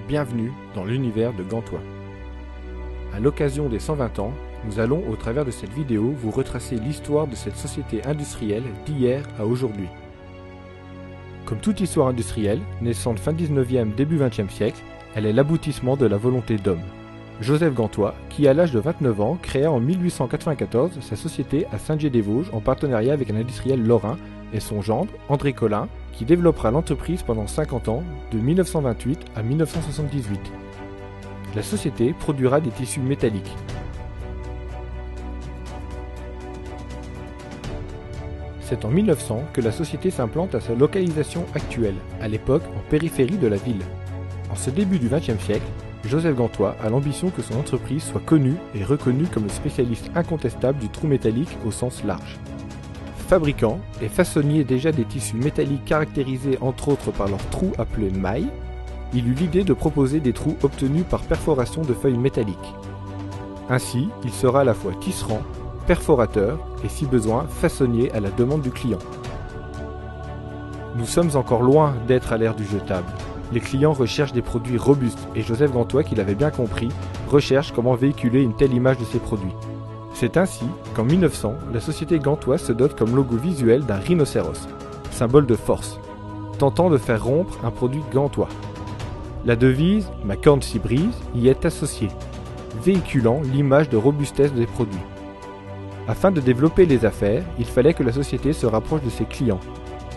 Bienvenue dans l'univers de Gantois. À l'occasion des 120 ans, nous allons au travers de cette vidéo vous retracer l'histoire de cette société industrielle d'hier à aujourd'hui. Comme toute histoire industrielle, naissante fin 19e, début 20e siècle, elle est l'aboutissement de la volonté d'homme. Joseph Gantois, qui à l'âge de 29 ans, créa en 1894 sa société à Saint-Dié-des-Vosges en partenariat avec un industriel lorrain et son gendre, André Colin, qui développera l'entreprise pendant 50 ans, de 1928 à 1978. La société produira des tissus métalliques. C'est en 1900 que la société s'implante à sa localisation actuelle, à l'époque en périphérie de la ville. En ce début du XXe siècle, Joseph Gantois a l'ambition que son entreprise soit connue et reconnue comme le spécialiste incontestable du trou métallique au sens large. Fabricant et façonnier déjà des tissus métalliques caractérisés entre autres par leurs trous appelés mailles, il eut l'idée de proposer des trous obtenus par perforation de feuilles métalliques. Ainsi, il sera à la fois tisserand, perforateur et si besoin façonnier à la demande du client. Nous sommes encore loin d'être à l'ère du jetable. Les clients recherchent des produits robustes et Joseph Gantois, qui l'avait bien compris, recherche comment véhiculer une telle image de ses produits. C'est ainsi qu'en 1900, la société Gantois se dote comme logo visuel d'un rhinocéros, symbole de force, tentant de faire rompre un produit gantois. La devise « Ma corne s'y brise » y est associée, véhiculant l'image de robustesse des produits. Afin de développer les affaires, il fallait que la société se rapproche de ses clients.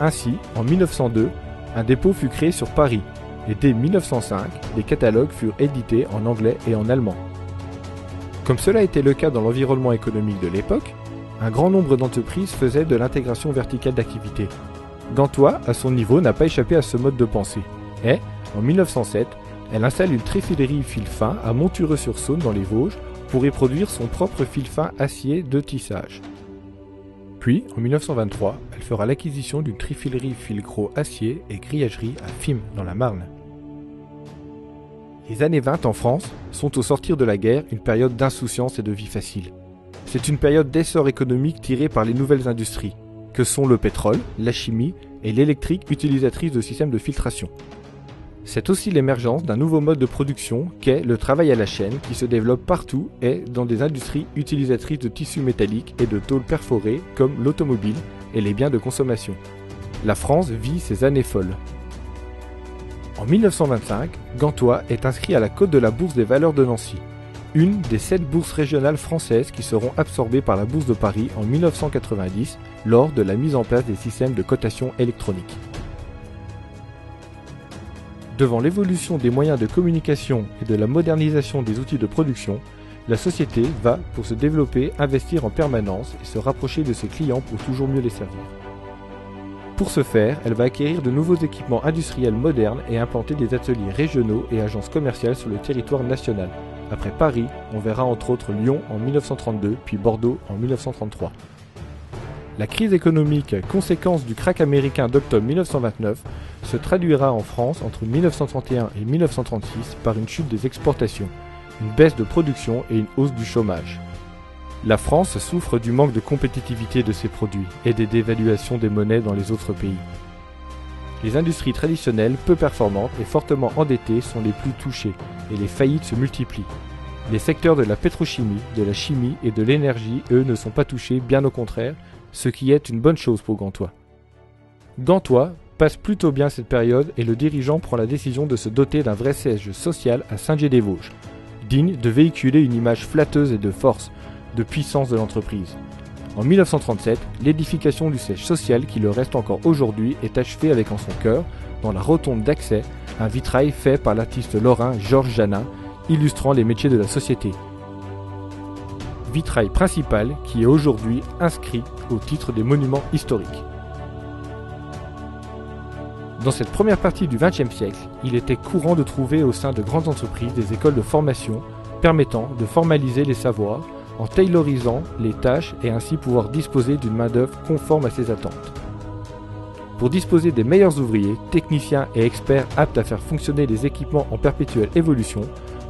Ainsi, en 1902, un dépôt fut créé sur Paris, et dès 1905, des catalogues furent édités en anglais et en allemand. Comme cela était le cas dans l'environnement économique de l'époque, un grand nombre d'entreprises faisaient de l'intégration verticale d'activités. Gantois, à son niveau, n'a pas échappé à ce mode de pensée. Et, en 1907, elle installe une tréfilerie fil fin à Montureux-sur-Saône dans les Vosges pour y produire son propre fil fin acier de tissage. Puis, en 1923, elle fera l'acquisition d'une tréfilerie fil gros acier et grillagerie à Fismes, dans la Marne. Les années 20 en France sont au sortir de la guerre une période d'insouciance et de vie facile. C'est une période d'essor économique tirée par les nouvelles industries, que sont le pétrole, la chimie et l'électrique utilisatrice de systèmes de filtration. C'est aussi l'émergence d'un nouveau mode de production qu'est le travail à la chaîne qui se développe partout et dans des industries utilisatrices de tissus métalliques et de tôles perforées comme l'automobile et les biens de consommation. La France vit ses années folles. En 1925, Gantois est inscrit à la cote de la Bourse des valeurs de Nancy, une des 7 bourses régionales françaises qui seront absorbées par la Bourse de Paris en 1990 lors de la mise en place des systèmes de cotation électronique. Devant l'évolution des moyens de communication et de la modernisation des outils de production, la société va, pour se développer, investir en permanence et se rapprocher de ses clients pour toujours mieux les servir. Pour ce faire, elle va acquérir de nouveaux équipements industriels modernes et implanter des ateliers régionaux et agences commerciales sur le territoire national. Après Paris, on verra entre autres Lyon en 1932, puis Bordeaux en 1933. La crise économique, conséquence du krach américain d'octobre 1929, se traduira en France entre 1931 et 1936 par une chute des exportations, une baisse de production et une hausse du chômage. La France souffre du manque de compétitivité de ses produits et des dévaluations des monnaies dans les autres pays. Les industries traditionnelles, peu performantes et fortement endettées sont les plus touchées et les faillites se multiplient. Les secteurs de la pétrochimie, de la chimie et de l'énergie, eux, ne sont pas touchés, bien au contraire, ce qui est une bonne chose pour Gantois. Gantois passe plutôt bien cette période et le dirigeant prend la décision de se doter d'un vrai siège social à Saint-Dié-des-Vosges, digne de véhiculer une image flatteuse et de force, de puissance de l'entreprise. En 1937, l'édification du siège social qui le reste encore aujourd'hui est achevée avec en son cœur, dans la rotonde d'accès, un vitrail fait par l'artiste lorrain Georges Janin, illustrant les métiers de la société. Vitrail principal qui est aujourd'hui inscrit au titre des monuments historiques. Dans cette première partie du XXe siècle, il était courant de trouver au sein de grandes entreprises des écoles de formation permettant de formaliser les savoirs en taylorisant les tâches et ainsi pouvoir disposer d'une main-d'œuvre conforme à ses attentes. Pour disposer des meilleurs ouvriers, techniciens et experts aptes à faire fonctionner les équipements en perpétuelle évolution,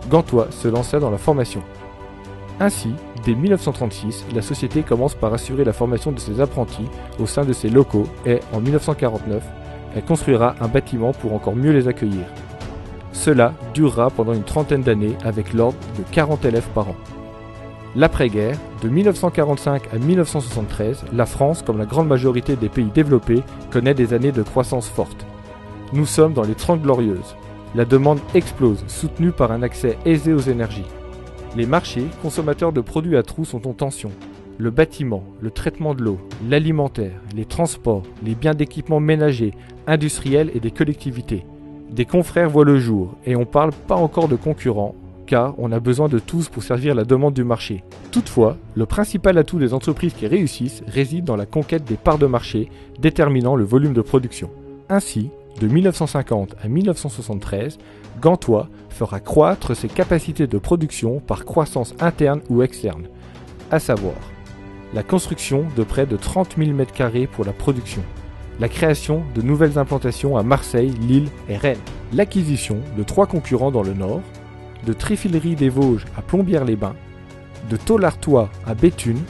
Gantois se lança dans la formation. Ainsi, dès 1936, la société commence par assurer la formation de ses apprentis au sein de ses locaux et, en 1949, elle construira un bâtiment pour encore mieux les accueillir. Cela durera pendant une trentaine d'années avec l'ordre de 40 élèves par an. L'après-guerre, de 1945 à 1973, la France, comme la grande majorité des pays développés, connaît des années de croissance forte. Nous sommes dans les 30 glorieuses. La demande explose, soutenue par un accès aisé aux énergies. Les marchés, consommateurs de produits à trous, sont en tension. Le bâtiment, le traitement de l'eau, l'alimentaire, les transports, les biens d'équipement ménagers, industriels et des collectivités. Des confrères voient le jour, et on parle pas encore de concurrents, car on a besoin de tous pour servir la demande du marché. Toutefois, le principal atout des entreprises qui réussissent réside dans la conquête des parts de marché, déterminant le volume de production. Ainsi, de 1950 à 1973, Gantois fera croître ses capacités de production par croissance interne ou externe, à savoir la construction de près de 30 000 m² pour la production, la création de nouvelles implantations à Marseille, Lille et Rennes, l'acquisition de 3 concurrents dans le Nord, de Tréfilerie des Vosges à Plombières-les-Bains, de Tôle Artois à Béthune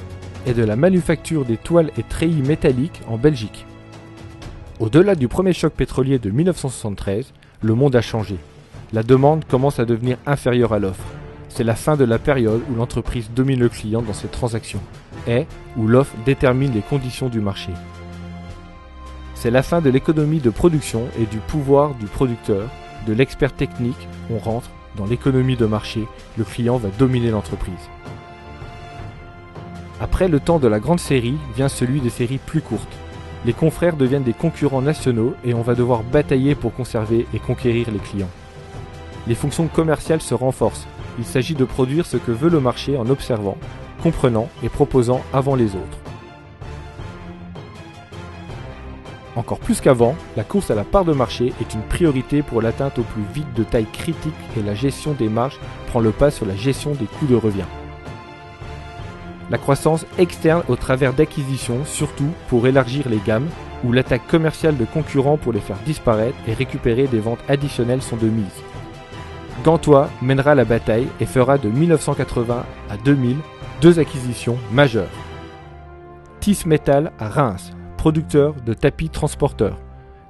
et de la manufacture des toiles et treillis métalliques en Belgique. Au-delà du premier choc pétrolier de 1973, le monde a changé. La demande commence à devenir inférieure à l'offre. C'est la fin de la période où l'entreprise domine le client dans ses transactions et où l'offre détermine les conditions du marché. C'est la fin de l'économie de production et du pouvoir du producteur, de l'expert technique. On rentre dans l'économie de marché, le client va dominer l'entreprise. Après le temps de la grande série vient celui des séries plus courtes. Les confrères deviennent des concurrents nationaux et on va devoir batailler pour conserver et conquérir les clients. Les fonctions commerciales se renforcent. Il s'agit de produire ce que veut le marché en observant, comprenant et proposant avant les autres. Encore plus qu'avant, la course à la part de marché est une priorité pour l'atteinte au plus vite de taille critique et la gestion des marges prend le pas sur la gestion des coûts de revient. La croissance externe au travers d'acquisitions, surtout pour élargir les gammes, ou l'attaque commerciale de concurrents pour les faire disparaître et récupérer des ventes additionnelles sont de mise. Gantois mènera la bataille et fera de 1980 à 2000 2 acquisitions majeures. Tis Metal à Reims, producteur de tapis transporteurs.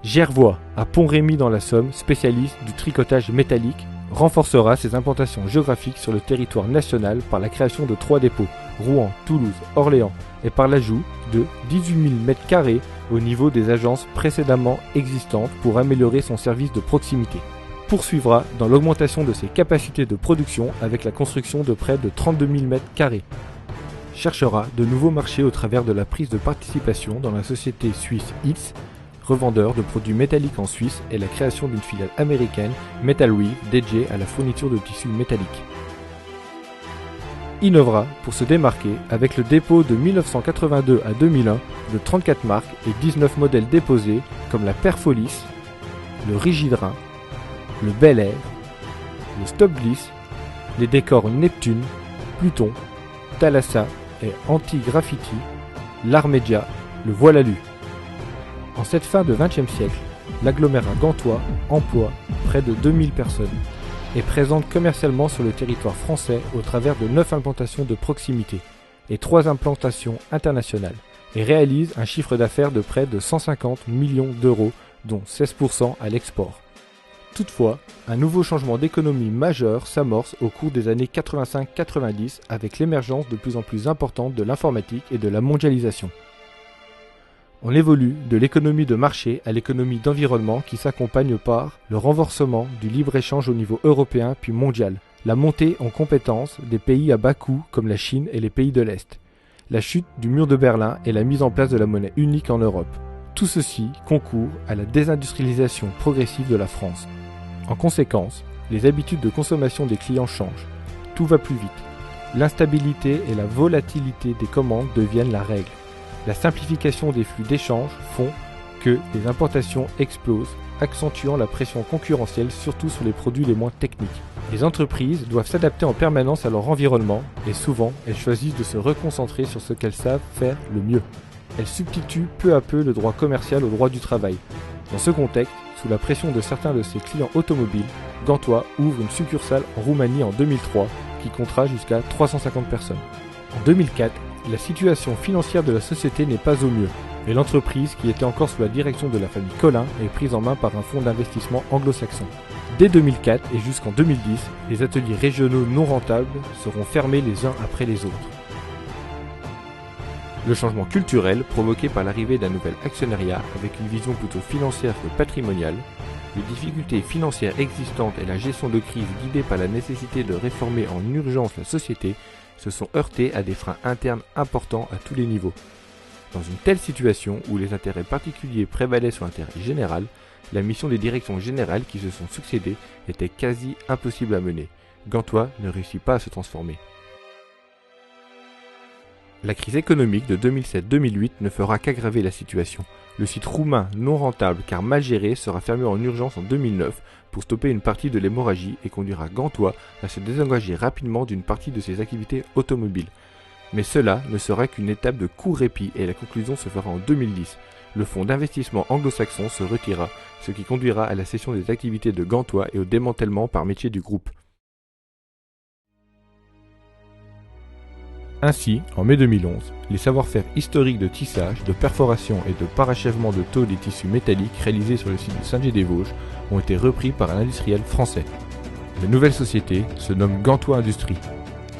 Gervois à Pont-Rémy dans la Somme, spécialiste du tricotage métallique, renforcera ses implantations géographiques sur le territoire national par la création de 3 dépôts, Rouen, Toulouse, Orléans, et par l'ajout de 18 000 m² au niveau des agences précédemment existantes pour améliorer son service de proximité. Poursuivra dans l'augmentation de ses capacités de production avec la construction de près de 32 000 m². Cherchera de nouveaux marchés au travers de la prise de participation dans la société suisse X, revendeur de produits métalliques en Suisse, et la création d'une filiale américaine, Metal Weave, dédiée à la fourniture de tissus métalliques. Innovera pour se démarquer avec le dépôt de 1982 à 2001 de 34 marques et 19 modèles déposés comme la Perfolis, le Rigidrin, le Bel Air, le Stop Gliss, les décors Neptune, Pluton, Thalassa et Anti-Graffiti, l'Armédia, le Voilalu. En cette fin de XXe siècle, l'agglomérat gantois emploie près de 2000 personnes et présente commercialement sur le territoire français au travers de 9 implantations de proximité et 3 implantations internationales et réalise un chiffre d'affaires de près de 150 millions d'euros, dont 16% à l'export. Toutefois, un nouveau changement d'économie majeur s'amorce au cours des années 85-90 avec l'émergence de plus en plus importante de l'informatique et de la mondialisation. On évolue de l'économie de marché à l'économie d'environnement qui s'accompagne par le renforcement du libre-échange au niveau européen puis mondial, la montée en compétence des pays à bas coût comme la Chine et les pays de l'Est, la chute du mur de Berlin et la mise en place de la monnaie unique en Europe. Tout ceci concourt à la désindustrialisation progressive de la France. En conséquence, les habitudes de consommation des clients changent. Tout va plus vite. L'instabilité et la volatilité des commandes deviennent la règle. La simplification des flux d'échange font que les importations explosent, accentuant la pression concurrentielle surtout sur les produits les moins techniques. Les entreprises doivent s'adapter en permanence à leur environnement et souvent elles choisissent de se reconcentrer sur ce qu'elles savent faire le mieux. Elles substituent peu à peu le droit commercial au droit du travail. Dans ce contexte, sous la pression de certains de ses clients automobiles, Gantois ouvre une succursale en Roumanie en 2003 qui comptera jusqu'à 350 personnes. En 2004, la situation financière de la société n'est pas au mieux et l'entreprise, qui était encore sous la direction de la famille Collin, est prise en main par un fonds d'investissement anglo-saxon. Dès 2004 et jusqu'en 2010, les ateliers régionaux non rentables seront fermés les uns après les autres. Le changement culturel provoqué par l'arrivée d'un nouvel actionnariat avec une vision plutôt financière que patrimoniale, les difficultés financières existantes et la gestion de crise guidée par la nécessité de réformer en urgence la société se sont heurtés à des freins internes importants à tous les niveaux. Dans une telle situation où les intérêts particuliers prévalaient sur l'intérêt général, la mission des directions générales qui se sont succédées était quasi impossible à mener. Gantois ne réussit pas à se transformer. La crise économique de 2007-2008 ne fera qu'aggraver la situation. Le site roumain non rentable car mal géré sera fermé en urgence en 2009 pour stopper une partie de l'hémorragie et conduira Gantois à se désengager rapidement d'une partie de ses activités automobiles. Mais cela ne sera qu'une étape de court répit et la conclusion se fera en 2010. Le fonds d'investissement anglo-saxon se retira, ce qui conduira à la cession des activités de Gantois et au démantèlement par métier du groupe. Ainsi, en mai 2011, les savoir-faire historiques de tissage, de perforation et de parachèvement de tôle des tissus métalliques réalisés sur le site de Saint-Dié-des-Vosges ont été repris par un industriel français. La nouvelle société se nomme Gantois Industrie.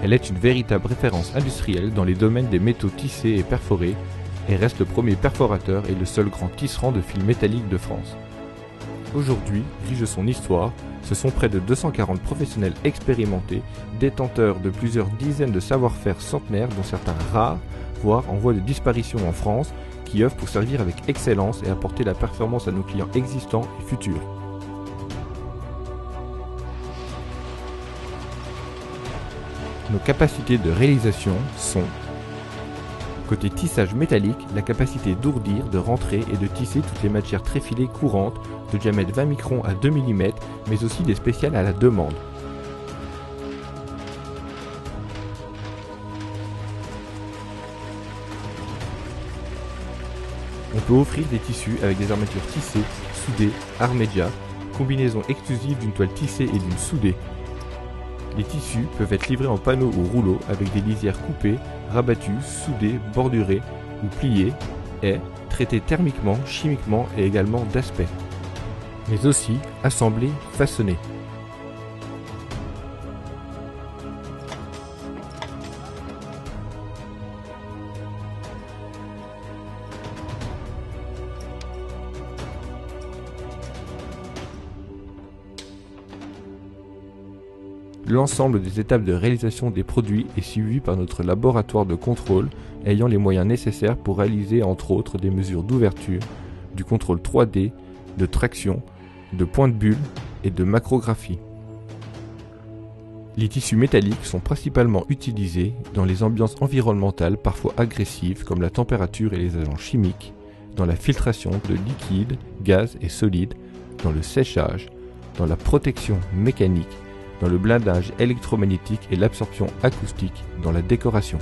Elle est une véritable référence industrielle dans les domaines des métaux tissés et perforés et reste le premier perforateur et le seul grand tisserand de fils métalliques de France. Aujourd'hui, riche de son histoire, ce sont près de 240 professionnels expérimentés, détenteurs de plusieurs dizaines de savoir-faire centenaires dont certains rares, voire en voie de disparition en France, qui œuvrent pour servir avec excellence et apporter la performance à nos clients existants et futurs. Nos capacités de réalisation sont: côté tissage métallique, la capacité d'ourdir, de rentrer et de tisser toutes les matières tréfilées courantes de diamètre 20 microns à 2 mm, mais aussi des spéciales à la demande. On peut offrir des tissus avec des armatures tissées, soudées, armédia, combinaison exclusive d'une toile tissée et d'une soudée. Les tissus peuvent être livrés en panneaux ou rouleaux avec des lisières coupées, rabattues, soudées, bordurées ou pliées, et traités thermiquement, chimiquement et également d'aspect. Mais aussi assemblés, façonnés. L'ensemble des étapes de réalisation des produits est suivi par notre laboratoire de contrôle ayant les moyens nécessaires pour réaliser entre autres des mesures d'ouverture, du contrôle 3D, de traction, de point de bulle et de macrographie. Les tissus métalliques sont principalement utilisés dans les ambiances environnementales parfois agressives comme la température et les agents chimiques, dans la filtration de liquides, gaz et solides, dans le séchage, dans la protection mécanique, dans le blindage électromagnétique et l'absorption acoustique, dans la décoration.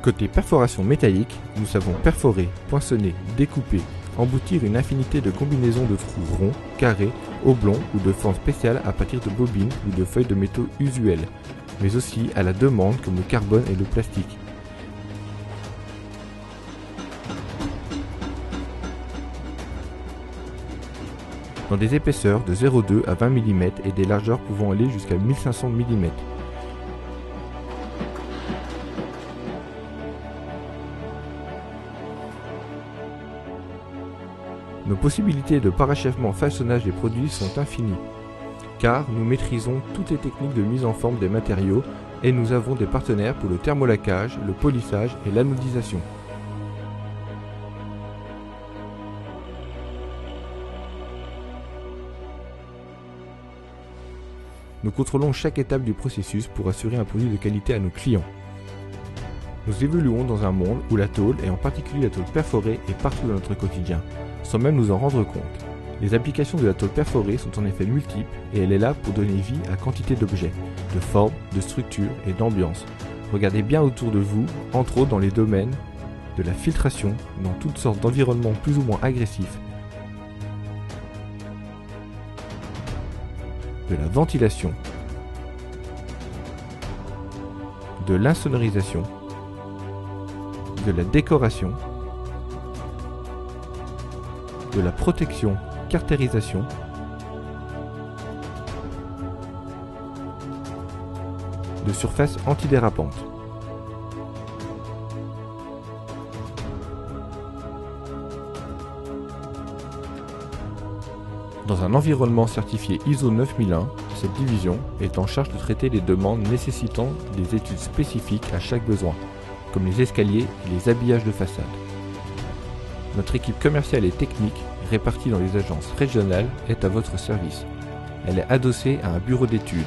Côté perforation métallique, nous savons perforer, poinçonner, découper, emboutir une infinité de combinaisons de trous ronds, carrés, oblongs ou de formes spéciales à partir de bobines ou de feuilles de métaux usuelles, mais aussi à la demande comme le carbone et le plastique. Dans des épaisseurs de 0,2 à 20 mm et des largeurs pouvant aller jusqu'à 1500 mm. Nos possibilités de parachèvement façonnage des produits sont infinies, car nous maîtrisons toutes les techniques de mise en forme des matériaux et nous avons des partenaires pour le thermolacage, le polissage et l'anodisation. Nous contrôlons chaque étape du processus pour assurer un produit de qualité à nos clients. Nous évoluons dans un monde où la tôle, et en particulier la tôle perforée, est partout dans notre quotidien, sans même nous en rendre compte. Les applications de la tôle perforée sont en effet multiples et elle est là pour donner vie à quantité d'objets, de formes, de structures et d'ambiance. Regardez bien autour de vous, entre autres dans les domaines de la filtration, dans toutes sortes d'environnements plus ou moins agressifs, de la ventilation, de l'insonorisation, de la décoration, de la protection, caractérisation, de surfaces antidérapantes. Dans un environnement certifié ISO 9001, cette division est en charge de traiter les demandes nécessitant des études spécifiques à chaque besoin, comme les escaliers et les habillages de façade. Notre équipe commerciale et technique, répartie dans les agences régionales, est à votre service. Elle est adossée à un bureau d'études,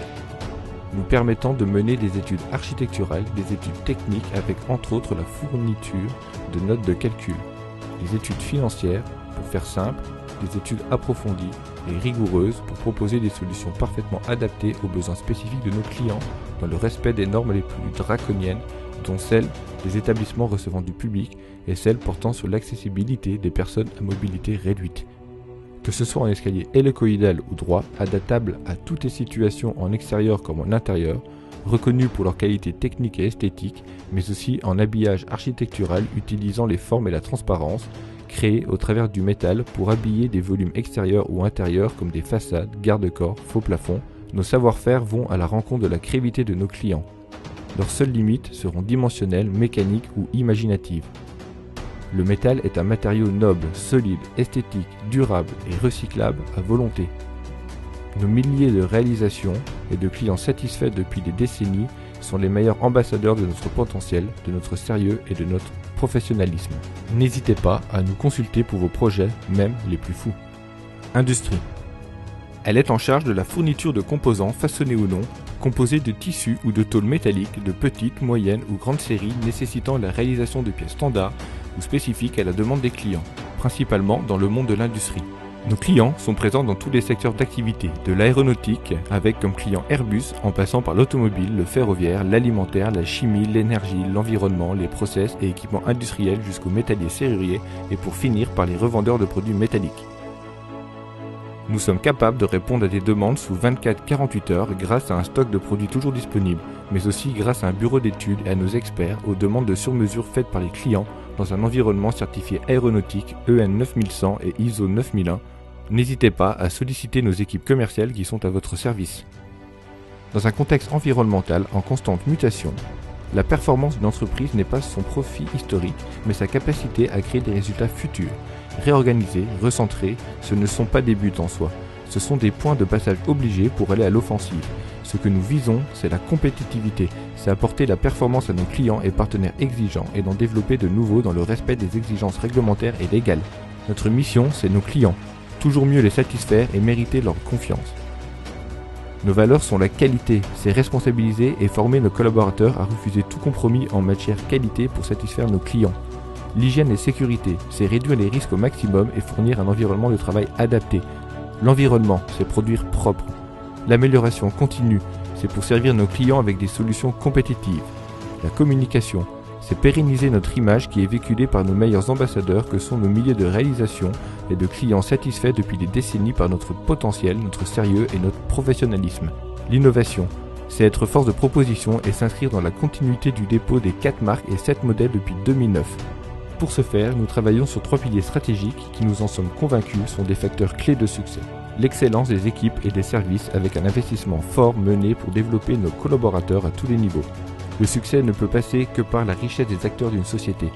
nous permettant de mener des études architecturales, des études techniques avec entre autres la fourniture de notes de calcul, des études financières, pour faire simple, des études approfondies et rigoureuses pour proposer des solutions parfaitement adaptées aux besoins spécifiques de nos clients dans le respect des normes les plus draconiennes, dont celles des établissements recevant du public et celles portant sur l'accessibilité des personnes à mobilité réduite. Que ce soit en escalier hélicoïdal ou droit, adaptable à toutes les situations en extérieur comme en intérieur, reconnus pour leur qualité technique et esthétique, mais aussi en habillage architectural utilisant les formes et la transparence, créés au travers du métal pour habiller des volumes extérieurs ou intérieurs comme des façades, garde-corps, faux plafonds, nos savoir-faire vont à la rencontre de la créativité de nos clients. Leurs seules limites seront dimensionnelles, mécaniques ou imaginatives. Le métal est un matériau noble, solide, esthétique, durable et recyclable à volonté. Nos milliers de réalisations et de clients satisfaits depuis des décennies sont les meilleurs ambassadeurs de notre potentiel, de notre sérieux et de notre professionnalisme. N'hésitez pas à nous consulter pour vos projets, même les plus fous. Industrie. Elle est en charge de la fourniture de composants façonnés ou non, composés de tissus ou de tôles métalliques de petites, moyennes ou grandes séries nécessitant la réalisation de pièces standards ou spécifiques à la demande des clients, principalement dans le monde de l'industrie. Nos clients sont présents dans tous les secteurs d'activité, de l'aéronautique, avec comme client Airbus, en passant par l'automobile, le ferroviaire, l'alimentaire, la chimie, l'énergie, l'environnement, les process et équipements industriels jusqu'aux métalliers serruriers et pour finir par les revendeurs de produits métalliques. Nous sommes capables de répondre à des demandes sous 24-48 heures grâce à un stock de produits toujours disponible, mais aussi grâce à un bureau d'études et à nos experts aux demandes de sur-mesure faites par les clients dans un environnement certifié aéronautique EN 9100 et ISO 9001. N'hésitez pas à solliciter nos équipes commerciales qui sont à votre service. Dans un contexte environnemental en constante mutation, la performance d'une entreprise n'est pas son profit historique, mais sa capacité à créer des résultats futurs. Réorganiser, recentrer, ce ne sont pas des buts en soi, ce sont des points de passage obligés pour aller à l'offensive. Ce que nous visons, c'est la compétitivité, c'est apporter la performance à nos clients et partenaires exigeants et d'en développer de nouveaux dans le respect des exigences réglementaires et légales. Notre mission, c'est nos clients, toujours mieux les satisfaire et mériter leur confiance. Nos valeurs sont la qualité, c'est responsabiliser et former nos collaborateurs à refuser tout compromis en matière qualité pour satisfaire nos clients. L'hygiène et sécurité, c'est réduire les risques au maximum et fournir un environnement de travail adapté. L'environnement, c'est produire propre. L'amélioration continue, c'est pour servir nos clients avec des solutions compétitives. La communication, c'est pérenniser notre image qui est véhiculée par nos meilleurs ambassadeurs que sont nos milliers de réalisations et de clients satisfaits depuis des décennies par notre potentiel, notre sérieux et notre professionnalisme. L'innovation, c'est être force de proposition et s'inscrire dans la continuité du dépôt des 4 marques et 7 modèles depuis 2009. Pour ce faire, nous travaillons sur 3 piliers stratégiques qui, nous en sommes convaincus, sont des facteurs clés de succès. L'excellence des équipes et des services avec un investissement fort mené pour développer nos collaborateurs à tous les niveaux. Le succès ne peut passer que par la richesse des acteurs d'une société.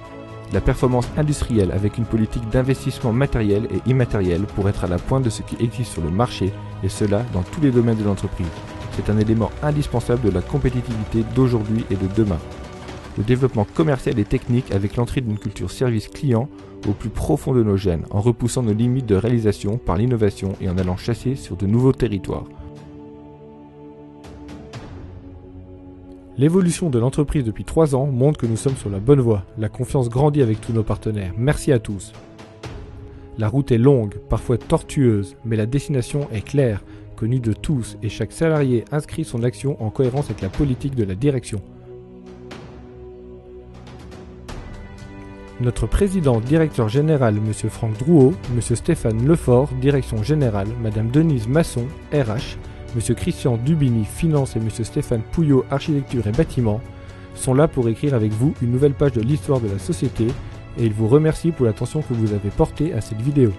La performance industrielle avec une politique d'investissement matériel et immatériel pour être à la pointe de ce qui existe sur le marché, et cela dans tous les domaines de l'entreprise. C'est un élément indispensable de la compétitivité d'aujourd'hui et de demain. Le développement commercial et technique avec l'entrée d'une culture service client au plus profond de nos gènes, en repoussant nos limites de réalisation par l'innovation et en allant chasser sur de nouveaux territoires. L'évolution de l'entreprise depuis 3 ans montre que nous sommes sur la bonne voie. La confiance grandit avec tous nos partenaires. Merci à tous. La route est longue, parfois tortueuse, mais la destination est claire, connue de tous et chaque salarié inscrit son action en cohérence avec la politique de la direction. Notre président directeur général, M. Franck Drouot, M. Stéphane Lefort, direction générale, Mme Denise Masson, RH, M. Christian Dubini, finance et M. Stéphane Pouillot, architecture et bâtiment, sont là pour écrire avec vous une nouvelle page de l'histoire de la société et ils vous remercient pour l'attention que vous avez portée à cette vidéo.